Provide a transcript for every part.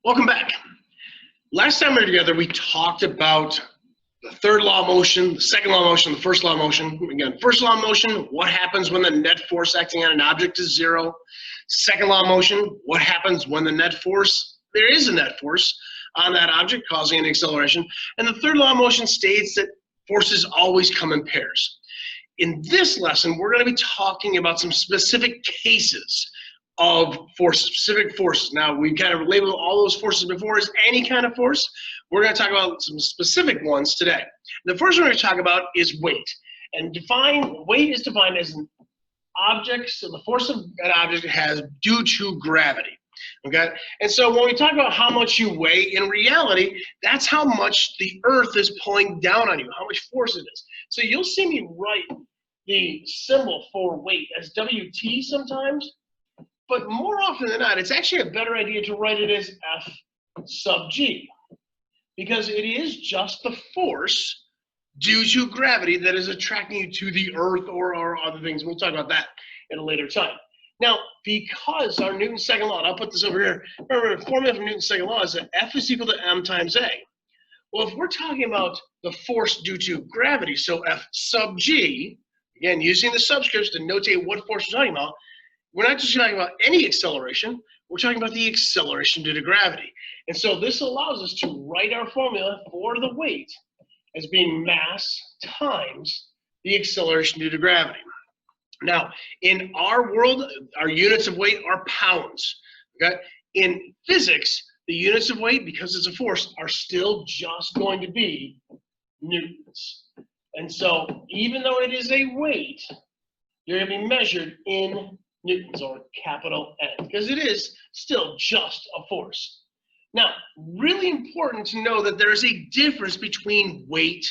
Welcome back. Last time we were together, we talked about the third law of motion, the second law of motion, the first law of motion. Again, first law of motion, what happens when the net force acting on an object is zero? Second law of motion, what happens when the net force, there is a net force on that object causing an acceleration? And the third law of motion states that forces always come in pairs. In this lesson, we're going to be talking about some specific cases of forces, specific forces. Now, we kind of labeled all those forces before as any kind of force. We're going to talk about some specific ones today. The first one we're going to talk about is weight. And weight is defined as an object, so the force of an object has due to gravity. Okay? And so when we talk about how much you weigh, in reality, that's how much the earth is pulling down on you, how much force it is. So you'll see me write the symbol for weight as WT sometimes. But more often than not, it's actually a better idea to write it as F sub G, because it is just the force due to gravity that is attracting you to the earth or other things. We'll talk about that in a later time. Now, because our Newton's second law, and I'll put this over here, remember the formula for Newton's second law is that F is equal to M times A. Well, if we're talking about the force due to gravity, so F sub G, again, using the subscripts to notate what force we're talking about, we're not just talking about any acceleration, we're talking about the acceleration due to gravity. And so this allows us to write our formula for the weight as being mass times the acceleration due to gravity. Now, in our world, our units of weight are pounds. Okay? In physics, the units of weight, because it's a force, are still just going to be newtons. And so even though it is a weight, you're going to be measured in newtons, or capital N, because it is still just a force. Now, really important to know that there is a difference between weight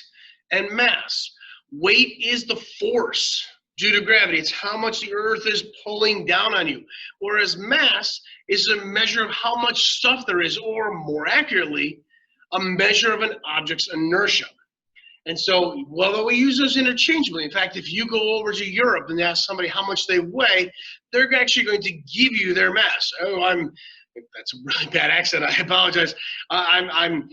and mass. Weight is the force due to gravity. It's how much the earth is pulling down on you. Whereas mass is a measure of how much stuff there is, or more accurately, a measure of an object's inertia. And so, although we use those interchangeably, in fact, if you go over to Europe and ask somebody how much they weigh, they're actually going to give you their mass. Oh, that's a really bad accent, I apologize. I'm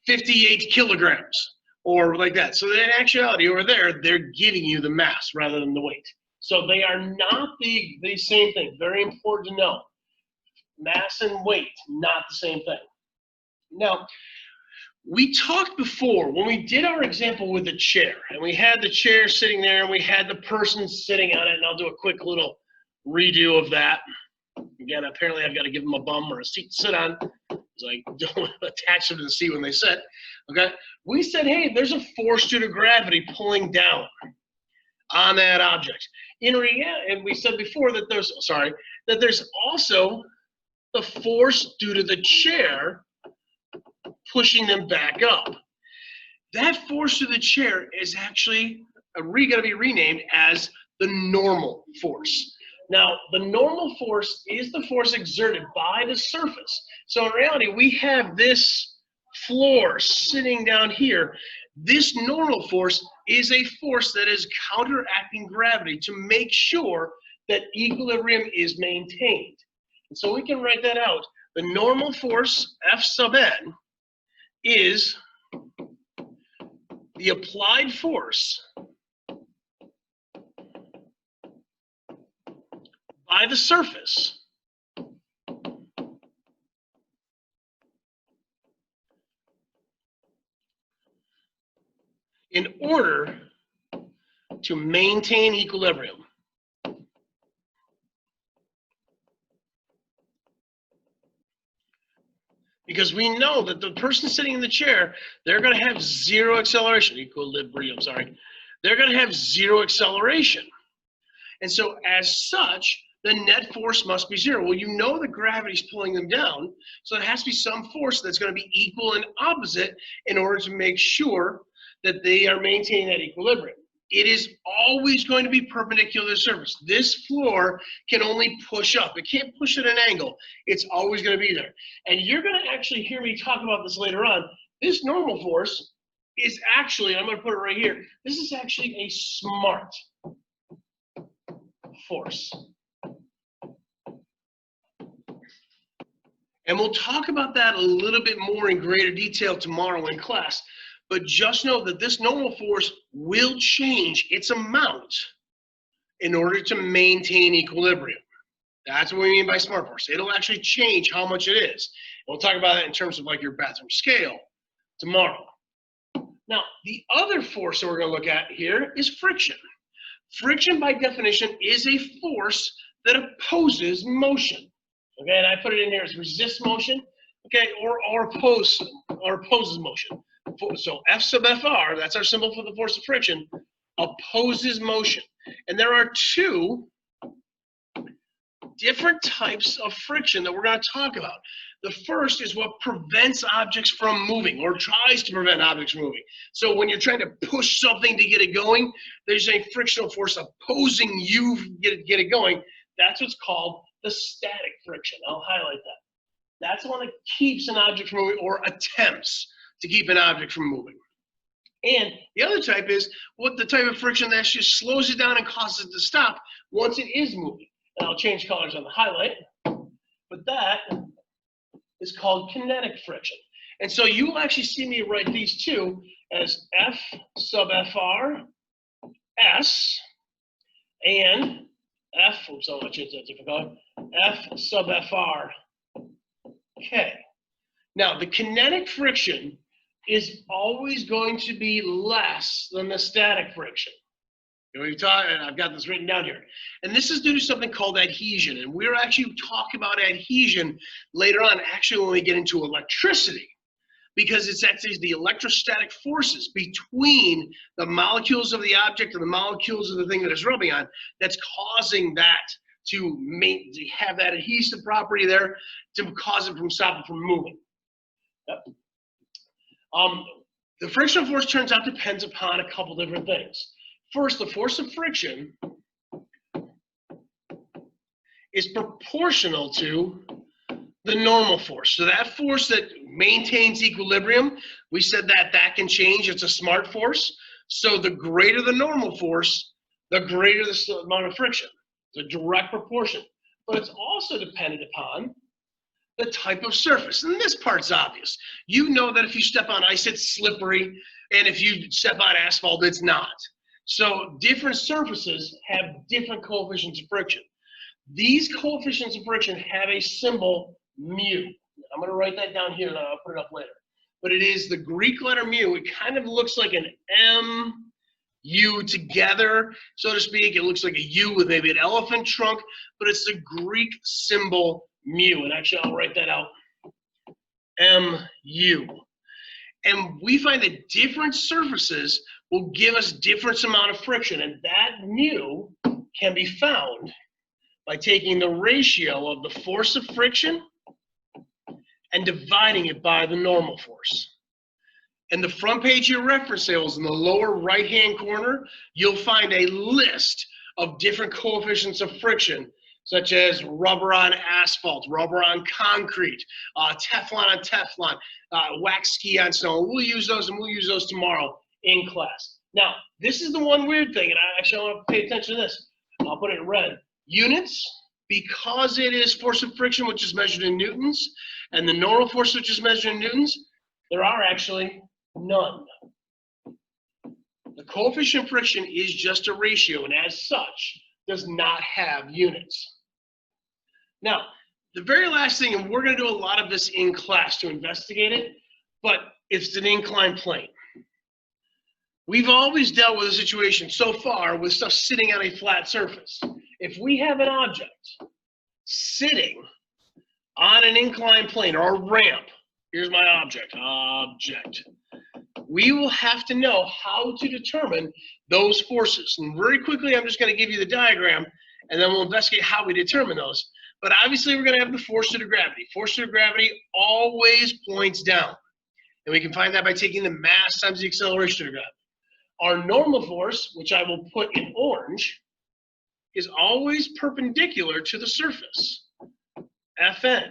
58 kilograms, or like that. So in actuality, over there, they're giving you the mass rather than the weight. So they are not the same thing. Very important to know. Mass and weight, not the same thing. Now, we talked before when we did our example with the chair, and we had the chair sitting there and we had the person sitting on it, and I'll do a quick little redo of that. Again, apparently I've got to give them a bum or a seat to sit on, because I don't attach them to the seat when they sit. Okay? We said, hey, there's a force due to gravity pulling down on that object. In reality, and we said before that there's also the force due to the chair pushing them back up. That force to the chair is actually going to be renamed as the normal force. Now, the normal force is the force exerted by the surface. So in reality, we have this floor sitting down here. This normal force is a force that is counteracting gravity to make sure that equilibrium is maintained. And so we can write that out. The normal force, F sub n, is the applied force by the surface in order to maintain equilibrium. Because we know that the person sitting in the chair, they're going to have zero acceleration, They're going to have zero acceleration. And so as such, the net force must be zero. Well, you know that gravity is pulling them down, so it has to be some force that's going to be equal and opposite in order to make sure that they are maintaining that equilibrium. It is always going to be perpendicular to the surface. This floor can only push up. It can't push at an angle. It's always going to be there. And you're going to actually hear me talk about this later on. This normal force is actually, I'm going to put it right here, this is actually a smart force. And we'll talk about that a little bit more in greater detail tomorrow in class. But just know that this normal force will change its amount in order to maintain equilibrium. That's what we mean by smart force. It'll actually change how much it is. We'll talk about that in terms of like your bathroom scale tomorrow. Now, the other force that we're going to look at here is friction. Friction, by definition, is a force that opposes motion. Okay, and I put it in here as resist motion, okay, or opposes motion. So F sub FR, that's our symbol for the force of friction, opposes motion. And there are two different types of friction that we're going to talk about. The first is what prevents objects from moving or tries to prevent objects from moving. So when you're trying to push something to get it going, there's a frictional force opposing you get it going. That's what's called the static friction. I'll highlight that. That's the one that keeps an object from moving or attempts to keep an object from moving. And the other type is what the type of friction that just slows it down and causes it to stop once it is moving. And I'll change colors on the highlight, but that is called kinetic friction. And so you will actually see me write these two as F sub FR S and F, oops, I'll change that different color, F sub FR K. Now, the kinetic friction is always going to be less than the static friction. I've got this written down here. And this is due to something called adhesion. And we're actually talking about adhesion later on, actually when we get into electricity, because it's actually the electrostatic forces between the molecules of the object and the molecules of the thing that it's rubbing on that's causing that to have that adhesive property there to cause it from stopping from moving. Yep. The frictional force, turns out, depends upon a couple different things. First, the force of friction is proportional to the normal force. So that force that maintains equilibrium, we said that can change. It's a smart force. So the greater the normal force, the greater the amount of friction. It's a direct proportion. But it's also dependent upon the type of surface. And this part's obvious. You know that if you step on ice, it's slippery. And if you step on asphalt, it's not. So different surfaces have different coefficients of friction. These coefficients of friction have a symbol mu. I'm going to write that down here and I'll put it up later. But it is the Greek letter mu. It kind of looks like an M, U together, so to speak. It looks like a U with maybe an elephant trunk, but it's the Greek symbol mu. And actually, I'll write that out. MU. And we find that different surfaces will give us different amount of friction, and that mu can be found by taking the ratio of the force of friction and dividing it by the normal force. In the front page of your reference tables, in the lower right-hand corner, you'll find a list of different coefficients of friction, such as rubber on asphalt, rubber on concrete, Teflon on Teflon, wax ski on snow. We'll use those, and we'll use those tomorrow in class. Now, this is the one weird thing, and I want to pay attention to this. I'll put it in red. Units, because it is force of friction, which is measured in newtons, and the normal force, which is measured in newtons, there are actually none. The coefficient of friction is just a ratio, and as such, does not have units. Now, the very last thing, and we're going to do a lot of this in class to investigate it, but it's an inclined plane. We've always dealt with a situation so far with stuff sitting on a flat surface. If we have an object sitting on an inclined plane or a ramp, here's my object, we will have to know how to determine those forces. And very quickly, I'm just going to give you the diagram, and then we'll investigate how we determine those. But obviously, we're going to have the force due to gravity. Force due to gravity always points down. And we can find that by taking the mass times the acceleration due to gravity. Our normal force, which I will put in orange, is always perpendicular to the surface, Fn.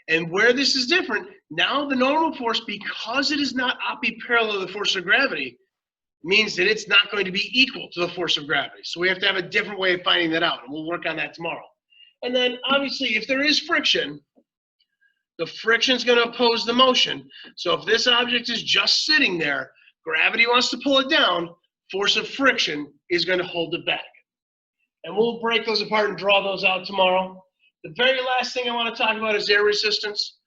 And where this is different, now the normal force, because it is not parallel to the force of gravity, means that it's not going to be equal to the force of gravity. So we have to have a different way of finding that out, and we'll work on that tomorrow. And then, obviously, if there is friction, the friction is going to oppose the motion. So if this object is just sitting there, gravity wants to pull it down, force of friction is going to hold it back. And we'll break those apart and draw those out tomorrow. The very last thing I want to talk about is air resistance.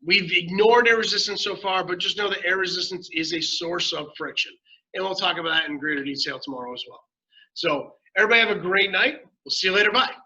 We've ignored air resistance so far, but just know that air resistance is a source of friction. And we'll talk about that in greater detail tomorrow as well. So everybody have a great night. We'll see you later. Bye.